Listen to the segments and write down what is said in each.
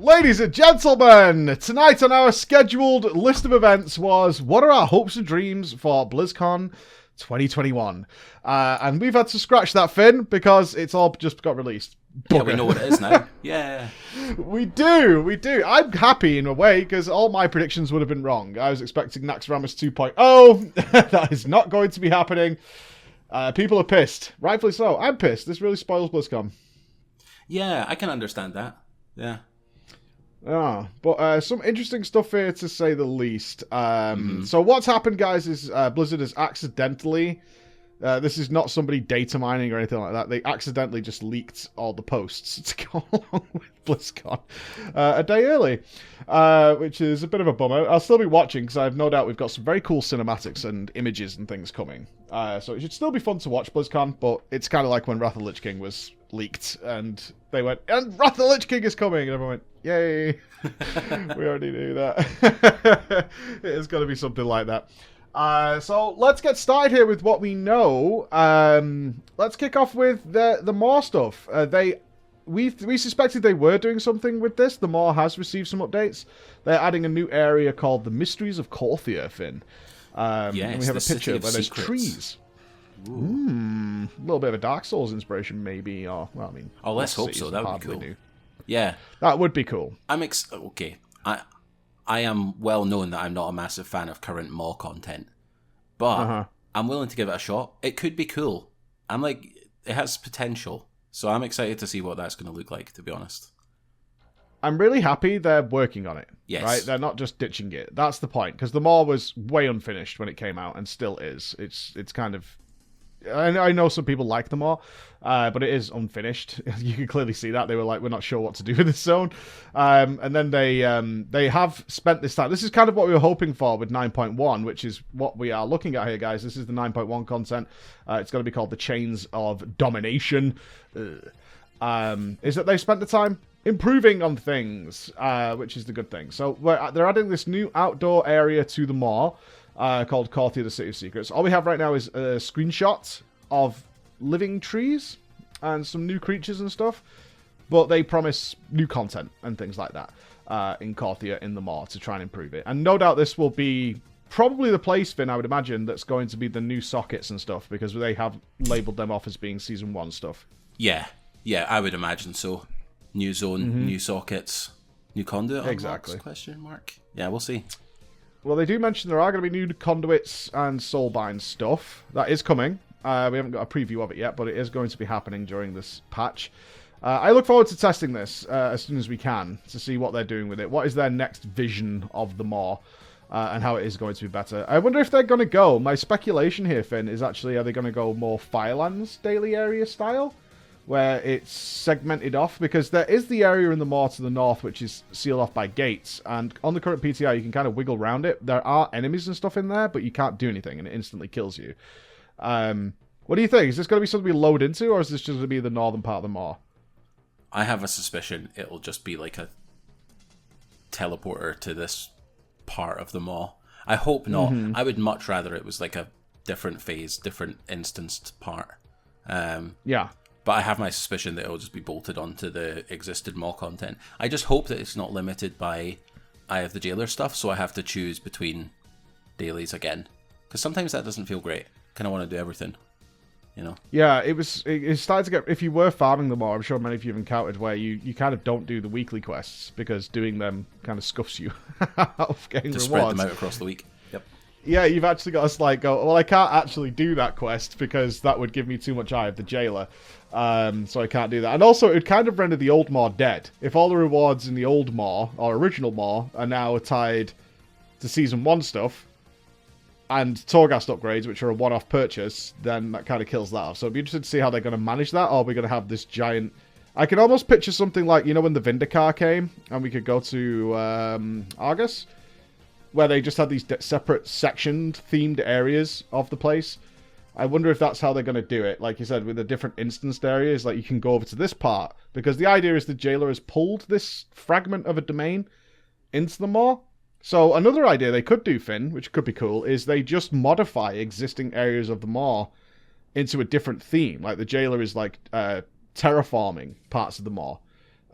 Ladies and gentlemen, tonight on our scheduled list of events was what are our hopes and dreams for BlizzCon 2021? And we've had to scratch that, Finn, because it's all just got released. Yeah, we know what it is now. Yeah. We do. I'm happy in a way, because all my predictions would have been wrong. I was expecting Naxxramas 2.0. That is not going to be happening. People are pissed. Rightfully so. I'm pissed. This really spoils BlizzCon. Yeah, I can understand that. Yeah. But some interesting stuff here, to say the least. So what's happened, guys, is Blizzard has accidentally... this is not somebody data mining or anything like that. They accidentally just leaked all the posts to go along with BlizzCon a day early, which is a bit of a bummer. I'll still be watching because I have no doubt we've got some very cool cinematics and images and things coming. So it should still be fun to watch BlizzCon, but it's kind of like when Wrath of the Lich King was leaked and they went, and Wrath of the Lich King is coming, and everyone went, yay. We already knew that. It is going to be something like that. So let's get started here with what we know. Let's kick off with the Maw stuff. We suspected they were doing something with this. The Maw has received some updates. They're adding a new area called the Mysteries of Korthia, Finn. Yes, and we have a picture where there's trees. A little bit of a Dark Souls inspiration, maybe. Or, well, I mean, let's hope so. That would be cool. New. Yeah, that would be cool. Okay. I am well known that I'm not a massive fan of current Maw content, but I'm willing to give it a shot. It could be cool. It has potential, so I'm excited to see what that's going to look like, to be honest. I'm really happy they're working on it. Yes. Right? They're not just ditching it. That's the point, because the Maw was way unfinished when it came out, and still is. It's kind of... I know some people like the Maw, but it is unfinished. You can clearly see that. They were like, we're not sure what to do with this zone. And then they have spent this time. This is kind of what we were hoping for with 9.1, which is what we are looking at here, guys. This is the 9.1 content. It's going to be called the Chains of Domination. Is that they spent the time improving on things, which is the good thing. So they're adding this new outdoor area to the Maw, called Korthia, the City of Secrets. All we have right now is a screenshot of living trees and some new creatures and stuff, but they promise new content and things like that in Korthia, in the Maw, to try and improve it. And no doubt this will be probably the place, Finn, I would imagine, that's going to be the new sockets and stuff, because they have labelled them off as being Season 1 stuff. Yeah, I would imagine so. New zone, new sockets, new conduit. Exactly. Question mark. Yeah, we'll see. Well, they do mention there are going to be new conduits and soulbind stuff. That is coming. We haven't got a preview of it yet, but it is going to be happening during this patch. I look forward to testing this as soon as we can, to see what they're doing with it. What is their next vision of the Maw, and how it is going to be better. I wonder if they're going to go... My speculation here, Finn, is actually, are they going to go more Firelands daily area style, where it's segmented off? Because there is the area in the Maw to the north, which is sealed off by gates, and on the current PTR you can kind of wiggle around it. There are enemies and stuff in there, but you can't do anything, and it instantly kills you. What do you think? Is this going to be something we load into, or is this just going to be the northern part of the Maw? I have a suspicion it'll just be like a teleporter to this part of the Maw. I hope not. I would much rather it was like a different phase, different instanced part. Yeah. But I have my suspicion that it'll just be bolted onto the existed Maw content. I just hope that it's not limited by Eye of the Jailer stuff, so I have to choose between dailies again. Because sometimes that doesn't feel great. Kind of want to do everything, you know? Yeah, it started to get... If you were farming the Maw, I'm sure many of you have encountered where you kind of don't do the weekly quests, because doing them kind of scuffs you out of getting rewards. Spread them out across the week. Yep. Yeah, you've actually got to go, well, I can't actually do that quest because that would give me too much Eye of the Jailer. So I can't do that. And also, it would kind of render the old Maw dead. If all the rewards in the old Maw, or original Maw, are now tied to Season 1 stuff, and Torghast upgrades, which are a one-off purchase, then that kind of kills that off. So it'd be interesting to see how they're going to manage that, or we're going to have this giant... I can almost picture something like, when the Vindicar came, and we could go to Argus, where they just had these separate sectioned, themed areas of the place. I wonder if that's how they're going to do it. Like you said, with the different instanced areas, like you can go over to this part. Because the idea is the Jailer has pulled this fragment of a domain into the Maw. So another idea they could do, Finn, which could be cool, is they just modify existing areas of the Maw into a different theme. Like the Jailer is like terraforming parts of the Maw.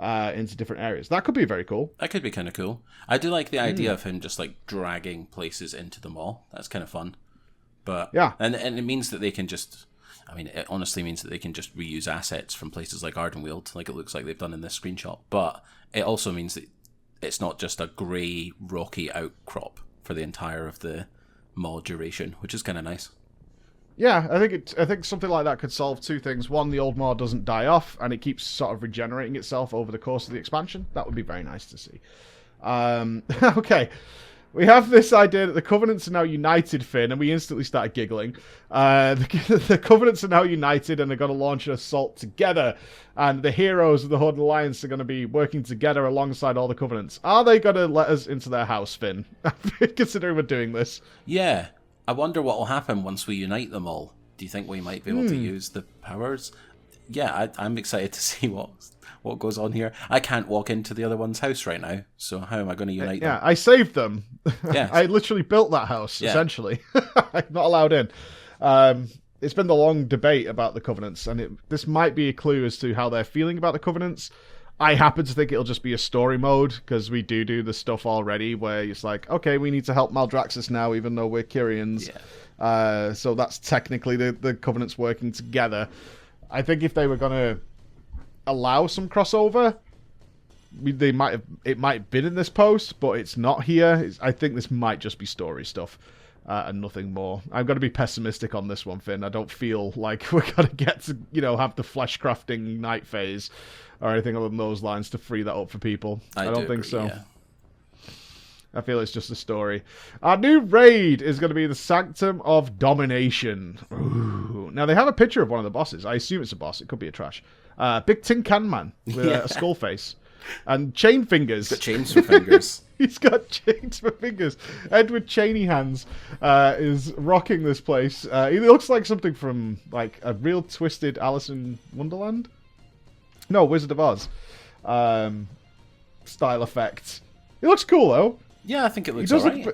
into different areas. That could be very cool. That could be kind of cool. I do like the idea of him just like dragging places into the mall. That's kind of fun. But yeah, and it means that they can just. I mean, it honestly means that they can just reuse assets from places like Ardenweald, like it looks like they've done in this screenshot. But it also means that it's not just a grey, rocky outcrop for the entire of the mall duration, which is kind of nice. Yeah, I think something like that could solve two things. One, the old mall doesn't die off, and it keeps sort of regenerating itself over the course of the expansion. That would be very nice to see. Okay. We have this idea that the Covenants are now united, Finn, and we instantly started giggling. The Covenants are now united, and they're going to launch an assault together. And the heroes of the Horde Alliance are going to be working together alongside all the Covenants. Are they going to let us into their house, Finn? Considering we're doing this. Yeah. I wonder what will happen once we unite them all. Do you think we might be able to use the powers? Yeah, I'm excited to see what goes on here. I can't walk into the other one's house right now, so how am I going to unite them? Yeah, I saved them. Yeah. I literally built that house, essentially. I'm not allowed in. It's been the long debate about the Covenants, and this might be a clue as to how they're feeling about the Covenants. I happen to think it'll just be a story mode, because we do the stuff already where it's like, okay, we need to help Maldraxxus now, even though we're Kyrians. Yeah. So that's technically the Covenants working together. I think if they were going to allow some crossover, it might have been in this post, but it's not here. I think this might just be story stuff and nothing more. I'm going to be pessimistic on this one, Finn. I don't feel like we're going to get to, have the flesh crafting night phase or anything along those lines to free that up for people. I don't think so. Yeah. I feel it's just a story. Our new raid is going to be the Sanctum of Domination. Ooh. Now, they have a picture of one of the bosses. I assume it's a boss. It could be a trash. Big Tin Can Man with a skull face. And chain fingers. He's got chains for fingers. He's got chains for fingers. Edward Cheney Hands is rocking this place. He looks like something from like a real twisted Alice in Wonderland. No, Wizard of Oz. Style effect. He looks cool, though. Yeah, I think it looks alright.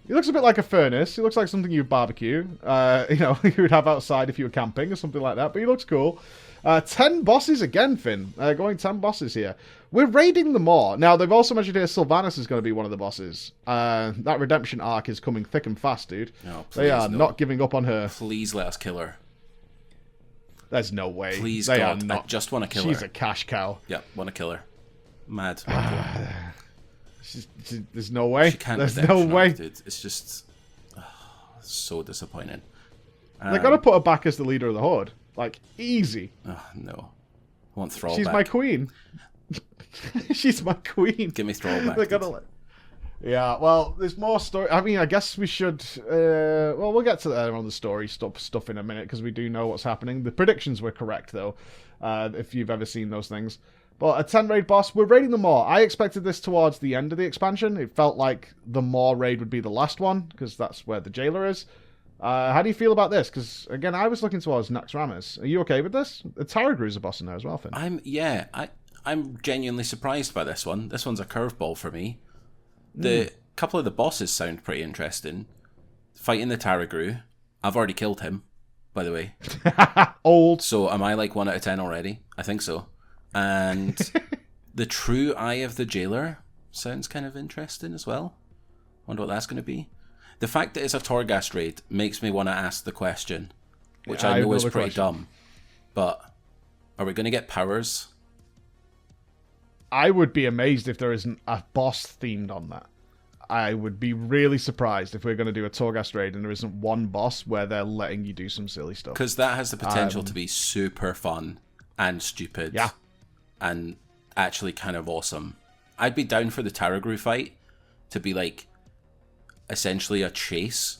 He looks a bit like a furnace. He looks like something you'd barbecue. You would have outside if you were camping or something like that. But he looks cool. 10 bosses again, Finn. Going 10 bosses here. We're raiding the Maw. Now, they've also mentioned here Sylvanas is going to be one of the bosses. That redemption arc is coming thick and fast, dude. No, please, they are not giving up on her. Please let us kill her. There's no way. Please, they God, are not. I just want to kill her. She's a cash cow. Yeah, want to kill her. Mad. There's no way. She can't. There's no way. Dude. It's just so disappointing. They're going to put her back as the leader of the Horde. Like, easy. Oh, no. I want Thrall She's back. my queen. She's my queen. Give me Thrall back. They're gonna Yeah, well, there's more story. I mean, I guess we should... well, we'll get to that on the story stuff in a minute, because we do know what's happening. The predictions were correct, though, if you've ever seen those things. But a 10 raid boss, we're raiding the Maw. I expected this towards the end of the expansion. It felt like the Maw raid would be the last one, because that's where the jailer is. How do you feel about this? Because, again, I was looking towards Naxxramas. Are you okay with this? The Tarragrew's a boss in there as well, Finn. I'm genuinely surprised by this one. This one's a curveball for me. The couple of the bosses sound pretty interesting. Fighting the Tarragrew. I've already killed him, by the way. Old. So am I like 1 out of 10 already? I think so. And the True Eye of the Jailer sounds kind of interesting as well. Wonder what that's going to be. The fact that it's a Torghast raid makes me want to ask the question, which I know is pretty dumb. But are we going to get powers? I would be amazed if there isn't a boss themed on that. I would be really surprised if we're going to do a Torghast raid and there isn't one boss where they're letting you do some silly stuff. Because that has the potential to be super fun and stupid. Yeah. And actually kind of awesome. I'd be down for the Tarragrew fight to be like essentially a chase.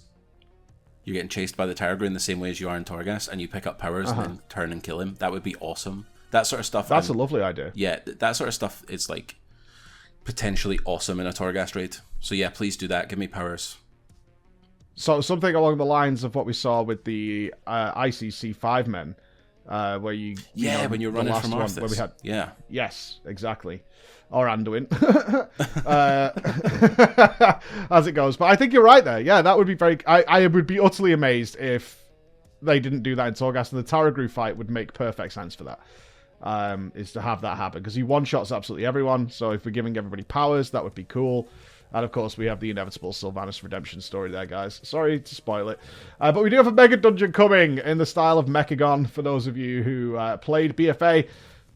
You're getting chased by the Tarragrew in the same way as you are in Torghast, and you pick up powers and then turn and kill him. That would be awesome. That sort of stuff. That's a lovely idea. Yeah, that sort of stuff is like potentially awesome in a Torghast raid. So yeah, please do that. Give me powers. So something along the lines of what we saw with the ICC 5 men, where you know, when you're running from Arthas. Where we had, yes, exactly. Or Anduin, as it goes. But I think you're right there. Yeah, that would be very... I would be utterly amazed if they didn't do that in Torghast, and the Tarragrew fight would make perfect sense for that. is to have that happen, because he one-shots absolutely everyone. So if we're giving everybody powers, that would be cool. And, of course, we have the inevitable Sylvanas redemption story there, guys. Sorry to spoil it. But we do have a Mega Dungeon coming in the style of Mechagon, for those of you who played BFA.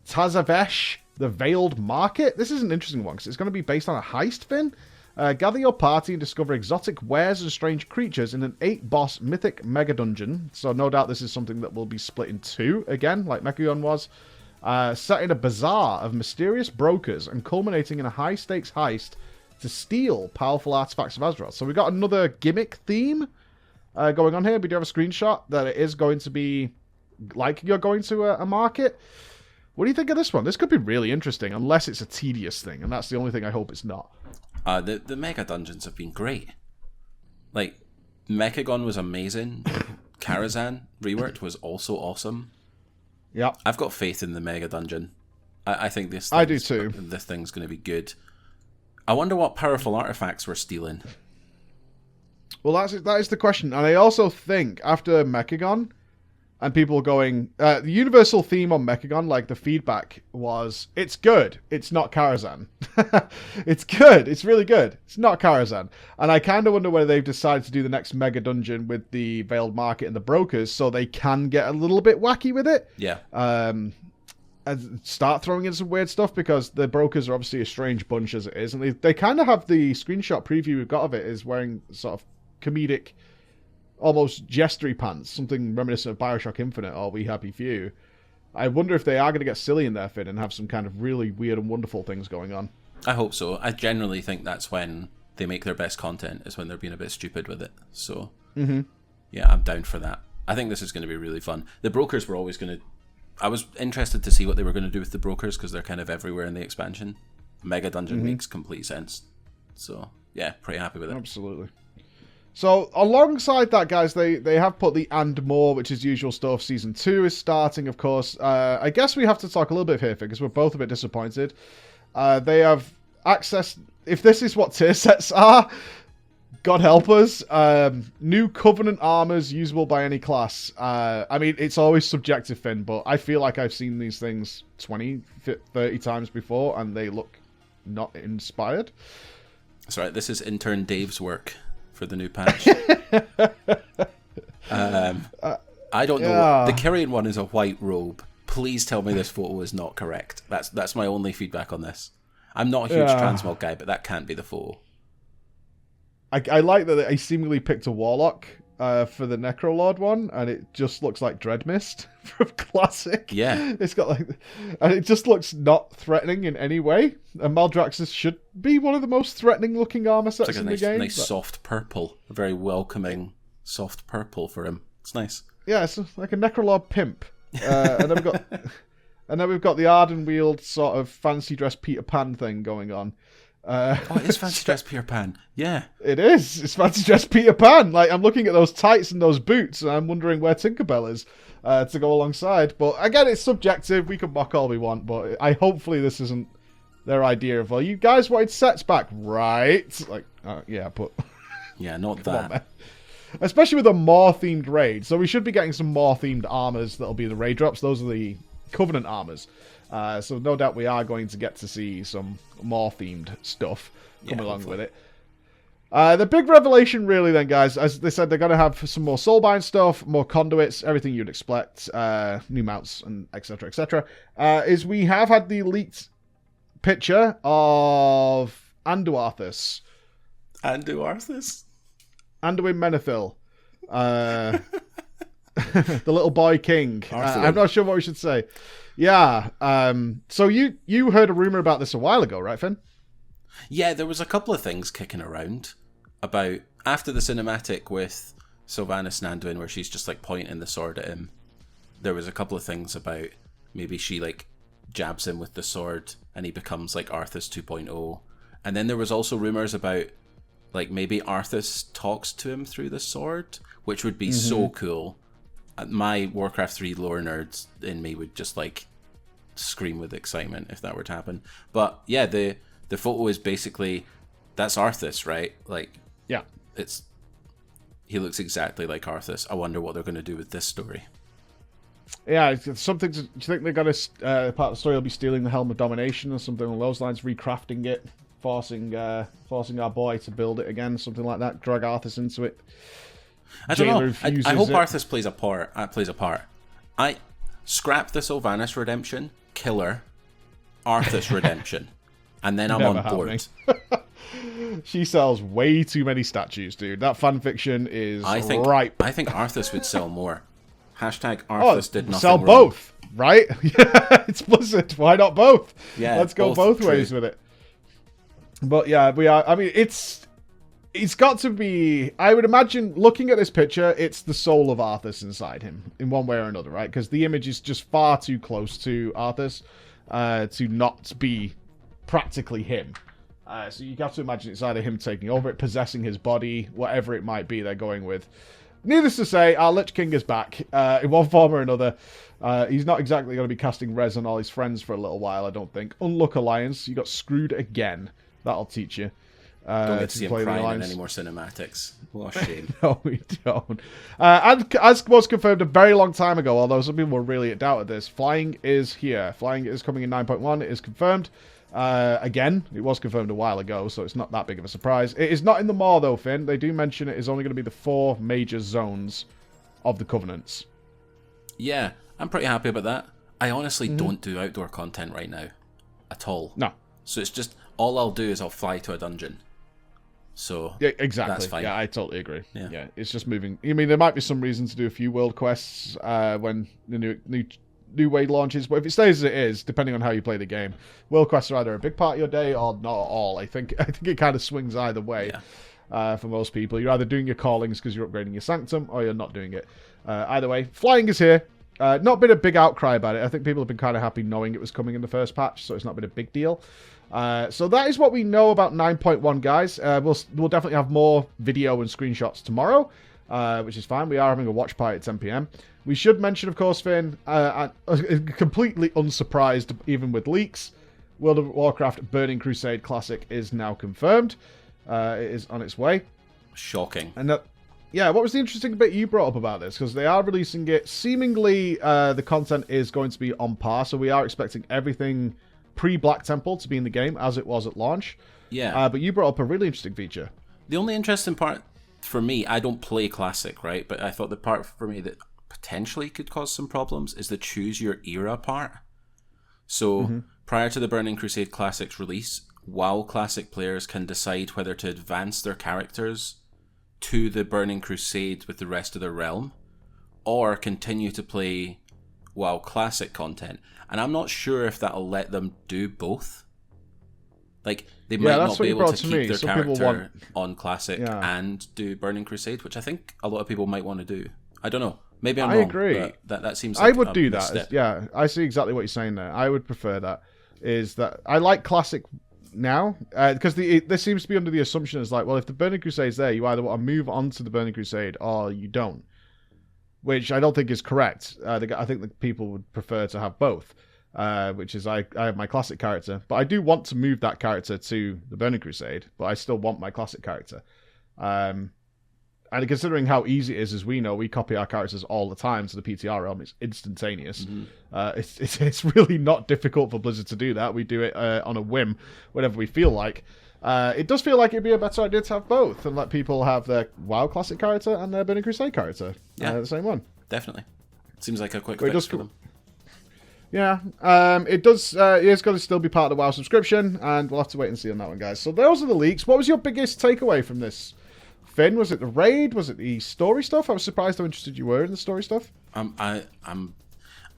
Tazavesh, the Veiled Market. This is an interesting one, because it's going to be based on a heist, Finn. Gather your party and discover exotic wares and strange creatures in an 8-boss mythic Mega Dungeon. So no doubt this is something that will be split in 2, again, like Mechagon was. Set in a bazaar of mysterious brokers and culminating in a high-stakes heist to steal powerful artifacts of Azeroth. So we've got another gimmick theme going on here. We do have a screenshot that it is going to be like you're going to a market. What do you think of this one? This could be really interesting, unless it's a tedious thing, and that's the only thing I hope it's not. The Mega Dungeons have been great. Like, Mechagon was amazing. Karazhan reworked was also awesome. Yeah, I've got faith in the Mega Dungeon. I think this. I do too. This thing's going to be good. I wonder what powerful artifacts we're stealing. Well, that is the question. And I also think after Mechagon, and people going, the universal theme on Mechagon, like the feedback was, it's good, it's not Karazhan. It's good, it's really good, it's not Karazhan. And I kind of wonder whether they've decided to do the next Mega Dungeon with the Veiled Market and the Brokers, so they can get a little bit wacky with it. Yeah. And start throwing in some weird stuff, because the Brokers are obviously a strange bunch as it is, and they kind of have the screenshot preview we've got of it is wearing sort of comedic, almost gestury pants, something reminiscent of Bioshock Infinite or We Happy Few. I wonder if they are going to get silly in their Finn and have some kind of really weird and wonderful things going on. I hope so. I generally think that's when they make their best content, is when they're being a bit stupid with it. So, yeah, I'm down for that. I think this is going to be really fun. The Brokers were always going to... I was interested to see what they were going to do with the Brokers, because they're kind of everywhere in the expansion. Mega Dungeon makes complete sense. So, yeah, pretty happy with it. Absolutely. So, alongside that, guys, they have put the And More, which is usual stuff. Season 2 is starting, of course. I guess we have to talk a little bit here, because we're both a bit disappointed. They have access... If this is what tier sets are, God help us. New Covenant armors usable by any class. I mean, it's always subjective, Finn, but I feel like I've seen these things 20, 30 times before, and they look not inspired. That's right. This is intern Dave's work for the new patch. I don't know. Yeah. The Kyrian one is a white robe. Please tell me this photo is not correct. That's my only feedback on this. I'm not a huge transmog guy, but that can't be the photo. I like that I seemingly picked a Warlock for the Necrolord one, and it just looks like Dreadmist from Classic. Yeah. It's got like... And it just looks not threatening in any way. And Maldraxxus should be one of the most threatening looking armor sets it's like in nice, the game. Nice soft purple. A very welcoming soft purple for him. It's nice. Yeah, it's like a Necrolord pimp. And then we've got... And then we've got the Ardenweald sort of fancy dress Peter Pan thing going on. It is fancy dress Peter Pan. Yeah. It is. It's fancy dress Peter Pan. Like, I'm looking at those tights and those boots, and I'm wondering where Tinkerbell is to go alongside. But again, it's subjective. We can mock all we want, but hopefully this isn't their idea of, well, you guys wanted sets back, right? Like, yeah, but... Yeah, not Come that. on, man. Especially with a Maw-themed raid. So we should be getting some Maw-themed armors that'll be the raid drops. Those are the Covenant armors. So no doubt we are going to get to see some Maw-themed stuff coming along with it. The big revelation really then, guys, as they said, they're going to have some more Soulbind stuff, more conduits, everything you'd expect, new mounts, and etc., etc., is we have had the leaked picture of Anduin Menethil. The little boy king. I'm not sure what we should say. Yeah. So you heard a rumor about this a while ago, right, Finn? Yeah, there was a couple of things kicking around about after the cinematic with Sylvanas and Anduin, where she's just like pointing the sword at him. There was a couple of things about maybe she like jabs him with the sword and he becomes like Arthas 2.0. And then there was also rumors about like maybe Arthas talks to him through the sword, which would be so cool. My Warcraft 3 lore nerds in me would just like scream with excitement if that were to happen. But yeah, the photo is basically that's Arthas, right? Like, yeah, he looks exactly like Arthas. I wonder what they're going to do with this story. Yeah, it's something. Do you think they're gonna part of the story will be stealing the Helm of Domination or something along those lines, recrafting it, forcing our boy to build it again, something like that, drag Arthas into it. I don't know. I hope Arthas plays a part. I scrap the Sylvanas redemption, killer, Arthas redemption, and then I'm on board. She sells way too many statues, dude. That fanfiction is ripe. I think Arthas would sell more. Hashtag Arthas did nothing sell wrong. both, right? Yeah, it's Blizzard. Why not both? Yeah, let's go both ways with it. But yeah, we are. I mean, it's got to be. I would imagine, looking at this picture, it's the soul of Arthas inside him in one way or another, right? Because the image is just far too close to Arthas to not be practically him. So you have to imagine it's either him taking over it, possessing his body, whatever it might be they're going with. Needless to say, our Lich King is back in one form or another. He's not exactly going to be casting res on all his friends for a little while, I don't think. Unluck Alliance, you got screwed again. That'll teach you. Don't get to see him crying in any more cinematics. What a shame. No, we don't. And as was confirmed a very long time ago, although some people were really at doubt at this, Flying is here. Flying is coming in 9.1. It is confirmed. Again, it was confirmed a while ago, so it's not that big of a surprise. It is not in the Maw, though, Finn. They do mention it is only going to be the 4 major zones of the Covenants. Yeah, I'm pretty happy about that. I honestly don't do outdoor content right now. At all. No. So it's just, all I'll do is I'll fly to a dungeon. So, yeah, exactly. That's fine. Yeah, I totally agree. Yeah, it's just moving. I mean, there might be some reason to do a few world quests when the new Wade launches, but if it stays as it is, depending on how you play the game, world quests are either a big part of your day or not at all. I think it kind of swings either way. For most people, you're either doing your callings because you're upgrading your sanctum, or you're not doing it. Either way, Flying is here. Not been a big outcry about it. I think people have been kind of happy knowing it was coming in the first patch, so it's not been a big deal. So that is what we know about 9.1, guys. We'll definitely have more video and screenshots tomorrow, which is fine. We are having a watch party at 10 p.m. We should mention, of course, Finn, completely unsurprised, even with leaks, World of Warcraft Burning Crusade Classic is now confirmed. It is on its way. Shocking. And yeah, what was the interesting bit you brought up about this? Because they are releasing it. Seemingly, the content is going to be on par, so we are expecting everything pre-Black Temple to be in the game, as it was at launch. Yeah. But you brought up a really interesting feature. The only interesting part for me, I don't play Classic, right? But I thought the part for me that potentially could cause some problems is the choose your era part. So prior to the Burning Crusade Classic's release, WoW Classic players can decide whether to advance their characters to the Burning Crusade with the rest of their realm, or continue to play WoW Classic content. And I'm not sure if that'll let them do both. Like, they might not be able to keep their character on Classic and do Burning Crusade, which I think a lot of people might want to do. I don't know. Maybe I'm wrong. I agree. But that seems like I would do that. Yeah, I see exactly what you're saying there. I would prefer that. Is that I like Classic now, because this seems to be under the assumption is like, well, if the Burning Crusade's there, you either want to move on to the Burning Crusade or you don't. Which I don't think is correct. I think that people would prefer to have both, which is I have my classic character, but I do want to move that character to the Burning Crusade, but I still want my classic character. And considering how easy it is, as we know, we copy our characters all the time to the PTR realm. It's instantaneous. It's really not difficult for Blizzard to do that. We do it on a whim whenever we feel like. It does feel like it'd be a better idea to have both and let people have their WoW Classic character and their Burning Crusade character. The same one. Definitely. Seems like a quick fix for them. Yeah, it does. It's going to still be part of the WoW subscription, and we'll have to wait and see on that one, guys. So those are the leaks. What was your biggest takeaway from this, Finn? Was it the raid? Was it the story stuff? I was surprised how interested you were in the story stuff. I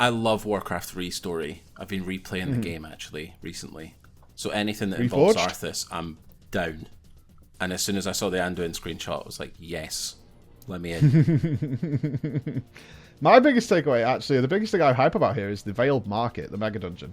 love Warcraft 3 story. I've been replaying the game actually recently. So anything that involves Arthas, I'm down. And as soon as I saw the Anduin screenshot, I was like, yes, let me in. My biggest takeaway, actually, the biggest thing I hype about here is the Veiled Market, the Megadungeon.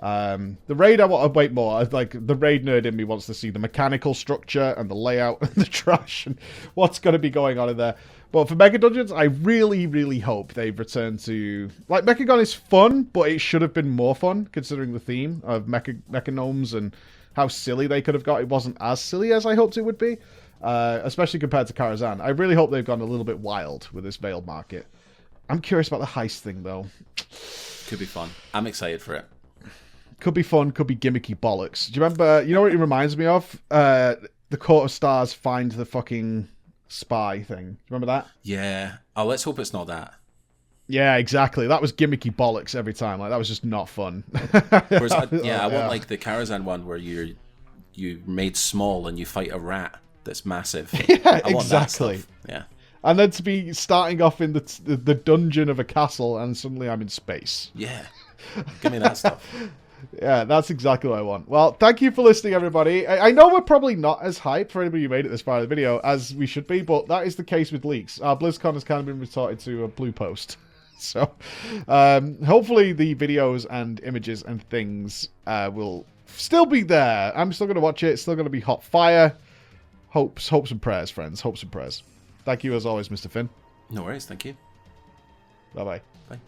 The raid, I want to wait more. Like, the raid nerd in me wants to see the mechanical structure and the layout and the trash and what's going to be going on in there. But for Megadungeons, I really, really hope they've returned to... Like, Mechagon is fun, but it should have been more fun, considering the theme of Mechanomes and how silly they could have got. It wasn't as silly as I hoped it would be, especially compared to Karazhan. I really hope they've gone a little bit wild with this Veiled Market. I'm curious about the heist thing, though. Could be fun. I'm excited for it. Could be fun, could be gimmicky bollocks. Do you remember, you know what it reminds me of? The Court of Stars find the fucking spy thing. Do you remember that? Yeah. Oh, let's hope it's not that. Yeah, exactly. That was gimmicky bollocks every time. Like, that was just not fun. Whereas I want like the Karazhan one where you made small and you fight a rat that's massive. Yeah, I want that exactly. stuff. Yeah. And then to be starting off in the dungeon of a castle and suddenly I'm in space. Yeah. Give me that stuff. Yeah, that's exactly what I want. Well, thank you for listening, everybody. I know we're probably not as hyped for anybody who made it this far in the video as we should be, but that is the case with leaks. Our BlizzCon has kind of been resorted to a blue post. So, hopefully the videos and images and things will still be there. I'm still going to watch it. It's still going to be hot fire. Hopes and prayers, friends. Hopes and prayers. Thank you, as always, Mr. Finn. No worries. Thank you. Bye-bye. Bye.